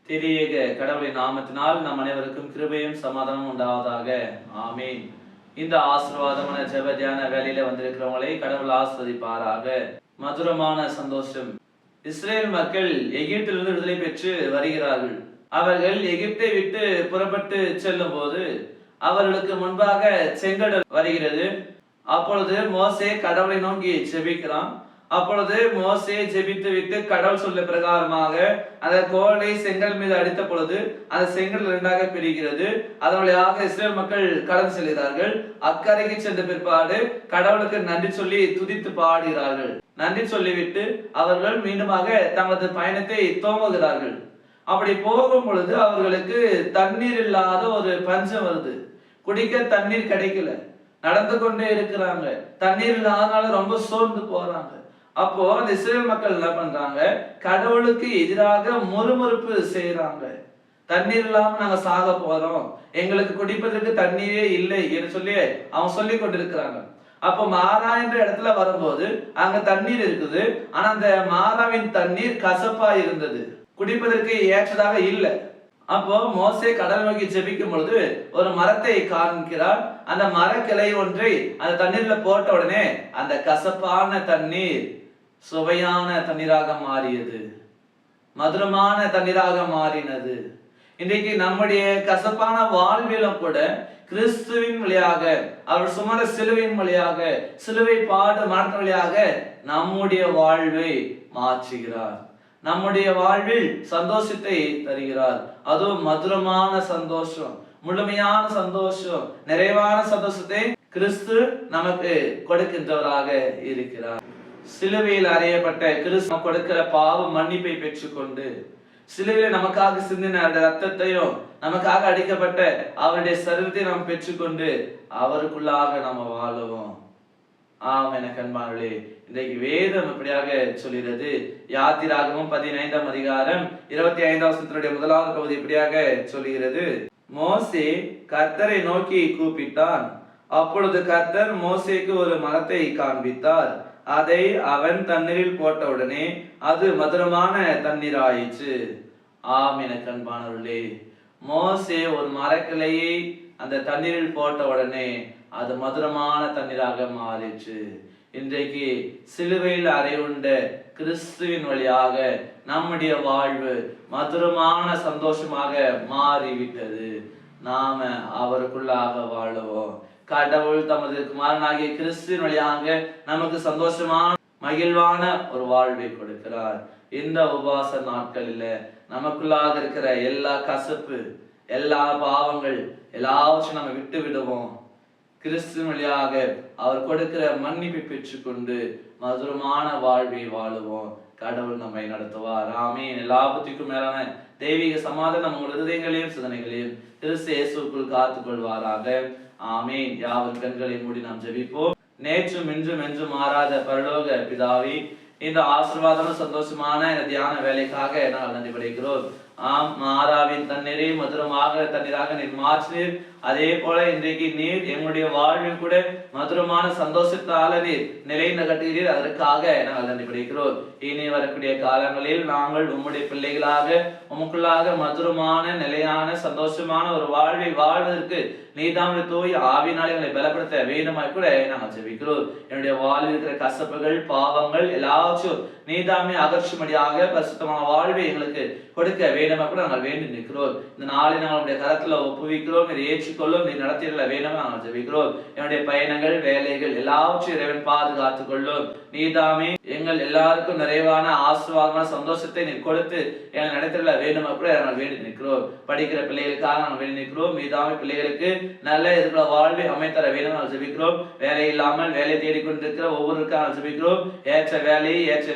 திரியேக கடவுளின் நாமத்தினால் நம் அனைவருக்கும் கிருபையும் சமாதானம் உண்டாவதாக. ஆமீன். இந்த ஆசீர்வாதமான ஜெப தியான வேலையில வந்திருக்கிறவங்களை கடவுள் ஆசீர்வதிப்பாராக. மதுரமான சந்தோஷம். இஸ்ரேல் மக்கள் எகிப்திலிருந்து விடுதலை பெற்று வருகிறார்கள். அவர்கள் எகிப்தை விட்டு புறப்பட்டு செல்லும் போது அவர்களுக்கு முன்பாக செங்கடல் வருகிறது. அப்பொழுது மோசே கடவுளை நோக்கி ஜெபிக்கிறான். அப்பொழுது மோசே ஜெபித்து விட்டு கடவுள் சொல்ல பிரகாரமாக அந்த கோலை செங்கல் மீது அடித்த பொழுது அந்த செங்கல் இரண்டாக பிரிகிறது. அதன் வழியாக இஸ்ரேல் மக்கள் கடந்து செல்கிறார்கள். அக்கறைக்கு சென்ற பிற்பாடு கடவுளுக்கு நன்றி சொல்லி துதித்து பாடுகிறார்கள். நன்றி சொல்லிவிட்டு அவர்கள் மீண்டுமாக தமது பயணத்தை துவங்குகிறார்கள். அப்படி போகும் பொழுது அவர்களுக்கு தண்ணீர் இல்லாத ஒரு பஞ்சம் வருது. குடிக்க தண்ணீர் கிடைக்கல. நடந்து கொண்டே இருக்கிறாங்க. தண்ணீர் இல்லாதனால ரொம்ப சோர்ந்து போறாங்க. அப்போ அந்த இஸ்ரேல் மக்கள் என்ன பண்றாங்க? கடவுளுக்கு எதிராக முறுமுறுப்பு செய்யறாங்க. தண்ணீர் இல்லாம நாங்க சாக போறோம், எங்களுக்கு குடிப்பதற்கு தண்ணீரே இல்லை என்று சொல்லி அவங்க சொல்லி கொண்டிருக்கிறாங்க. அப்போ மாறா என்ற இடத்துல வரும்போது அங்க தண்ணீர் இருக்குது. ஆனா அந்த மாறாவின் தண்ணீர் கசப்பா இருந்தது, குடிப்பதற்கு ஏற்றதாக இல்லை. அப்போ மோசே கடல் நோக்கி ஜெபிக்கும் பொழுது ஒரு மரத்தை காண்கிறார். அந்த மரக்கிளை ஒன்றை அந்த தண்ணீர்ல போட்ட உடனே அந்த கசப்பான தண்ணீர் சுவையான தண்ணீராக மாறியது, மதுரமான தண்ணீராக மாறினது. இன்றைக்கு நம்முடைய கசப்பான வாழ்விலும் கூட கிறிஸ்துவின் வழியாக, அவர் சுமர சிலுவையின் வழியாக, சிலுவை பாடு மரணத்தின் வழியாக நம்முடைய வாழ்வை மாற்றுகிறார். நம்முடைய வாழ்வில் சந்தோஷத்தை தருகிறார். அதுவும் மதுரமான சந்தோஷம், முழுமையான சந்தோஷம், நிறைவான சந்தோஷத்தை கிறிஸ்து நமக்கு கொடுக்கின்றவராக இருக்கிறார். சிலுவையில் அறையப்பட்ட கிறிஸ்து கொடுக்கிற பாவ மன்னிப்பை பெற்றுக்கொண்டு, சிலுவையில் நமக்காக சிந்தின ரத்தத்தையும் நமக்காக அடிக்கப்பட்ட அவருடைய சரீரத்தை நாம் பெற்றுக்கொண்டு அவருக்குள்ளாக நாம் வாழுவோம். ஆம் என கண்பார்களே, இன்றைக்கு வேதம் இப்படியாக சொல்கிறது. யாத்திராகமம் 15ஆம் அதிகாரம் 25ஆம் வசனத்தினுடைய முதலாவது பகுதி இப்படியாக சொல்கிறது. மோசே கர்த்தரை நோக்கி கூப்பிட்டான். அப்பொழுது கர்த்தர் மோசேக்கு ஒரு மரத்தை காண்பித்தார். அதை அவன் தண்ணீரில் போட்டவுடனே அது மதுரமான தண்ணீர் ஆயிற்று. ஆம் என கண்பானவர்களே, மோசே ஒரு மரக்கிளையை அந்த தண்ணீரில் போட்ட உடனே அது மதுரமான தண்ணீராக மாறிற்று. இன்றைக்கு சிலுவையில் அறையுண்ட கிறிஸ்துவின் வழியாக நம்முடைய வாழ்வு மதுரமான சந்தோஷமாக மாறிவிட்டது. நாம அவருக்குள்ளாக வாழுவோம். கடவுள் தமது குமாரனாகிய கிறிஸ்துவின் வழியாக நமக்கு சந்தோஷமான மகிழ்வான ஒரு வாழ்வை கொடுக்கிறார். இந்த உபவாச நாட்களில் நமக்குள்ளாக இருக்கிற எல்லா கசப்பு, எல்லா பாவங்கள் எல்லாவற்றையும் நம்ம விட்டு விடுவோம். கிறிஸ்துவின் வழியாக அவர் கொடுக்கிற மன்னிப்பை பெற்றுக்கொண்டு மதுரமான வாழ்வை வாழுவோம். கடவுள் நம்மை நடத்துவார். ஆமீன். எல்லாவற்றுக்கும் மேலான தெய்வீக சமாதானம் உங்கள் இருதயங்களையும் சிந்தனைகளையும் கிறிஸ்து இயேசுக்குள் காத்துக் கொள்வாராக. ஆமீன். யாவர் கண்களை மூடி நாம் ஜெபிப்போம். நேற்றும் இன்றும் என்றும் மாறாத பரலோக பிதாவே, இந்த ஆசீர்வாதமும் சந்தோஷமான இந்த தியான வேலைக்காக நாங்கள் நன்றி படைக்கிறோம். ஆம், மாறாவின் தண்ணீரை மதுரமாக தண்ணீராக நீர் மாற்றினீர். அதே போல இன்றைக்கு நீர் எங்களுடைய வாழ்வில் கூட மதுரமான சந்தோஷத்தால நீர் நிலைநகட்டுகிறீர். அதற்காக நாங்கள் நன்றி படைக்கிறோம். இனி வரக்கூடிய காலங்களில் நாங்கள் உம்முடைய பிள்ளைகளாக உமக்குள்ளாக மதுரமான நிலையான சந்தோஷமான ஒரு வாழ்வை வாழ்வதற்கு நீதாமுடைய தூய் ஆவியினாலே எங்களை பலப்படுத்த வேண்டுமாய் கூட நாங்கள் ஜெபிக்கிறோம். என்னுடைய வாழ்வில் இருக்கிற கசப்புகள், பாவங்கள் எல்லாவற்றும் நீதாமே அகற்றும்படியாக பரிசுத்தமான வாழ்வை எங்களுக்கு கொடுக்க வேண்டுமா கூட நாங்கள் வேண்டி நிற்கிறோம். இந்த நாளை நாங்களுடைய கரத்துல ஒப்புவிக்கிறோம். ஏற்று தேற்றிக்கொள்ளும், நீ நடத்தியுள்ள வேணும் நாங்கள் ஜெபிக்கிறோம். என்னுடைய பயணங்கள், வேலைகள் எல்லாவற்றையும் இறைவன் பாதுகாத்துக் கொள்ளும். நீதாமே எங்கள் எல்லாருக்கும் நிறைவான ஆசீர்வாதமான சந்தோஷத்தை நீ கொடுத்து எங்கள் நடத்தியுள்ள வேணும் கூட நாங்கள் வேண்டி நிற்கிறோம். படிக்கிற பிள்ளைகளுக்காக நாங்கள் வேண்டி நிற்கிறோம். நீதாமே பிள்ளைகளுக்கு நல்ல இருக்கிற வாழ்வை அமைத்தர வேணும் நாங்கள் ஜெபிக்கிறோம். வேலை இல்லாமல் வேலை தேடிக்கொண்டிருக்கிற ஒவ்வொருக்காக ஜெபிக்கிறோம். ஏற்ற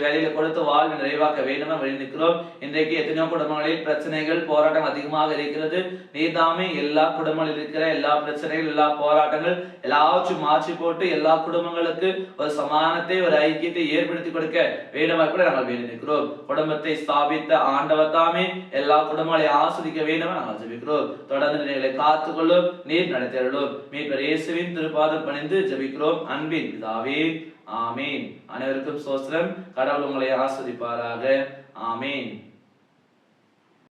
வேலையில கொடுத்து வாழ்வை நிறைவாக்க வேண்டும் வேண்டி நிற்கிறோம். இன்றைக்கு எத்தனையோ குடும்பங்களில் பிரச்சனைகள், போராட்டம் அதிகமாக இருக்கிறது. நீதாமே எல்லா குடும்பங்களில் இருக்கிற எல்லா பிரச்சனைகள், எல்லா போராட்டங்கள் எல்லாவற்றையும் மாற்றி போட்டு எல்லா குடும்பங்களுக்கு ஒரு சமானத்தை, ஒரு ஐக்கியத்தை ஏற்படுத்தி கொடுக்க வேண்டுமா கூட நாங்கள் வேண்டி நிற்கிறோம். குடும்பத்தை ஸ்தாபித்த ஆண்டவர் தாமே எல்லா குடும்பங்களை ஆஸ்வதிக்க வேண்டுமா நாங்கள் ஜெபிக்கிறோம். தொடர்ந்து நிலைகளை காத்துக்கொள்ளும், நீர் நடத்தியருளும். மீட்பர் இயேசுவின் திருப்பாதம் பணிந்து ஜெபிக்கிறோம் அன்பின் பிதாவே, ஆமீன். அனைவருக்கும் ஸ்தோத்திரம். கடவுள் உங்களை ஆஸ்வதிப்பாராக. ஆமீன்.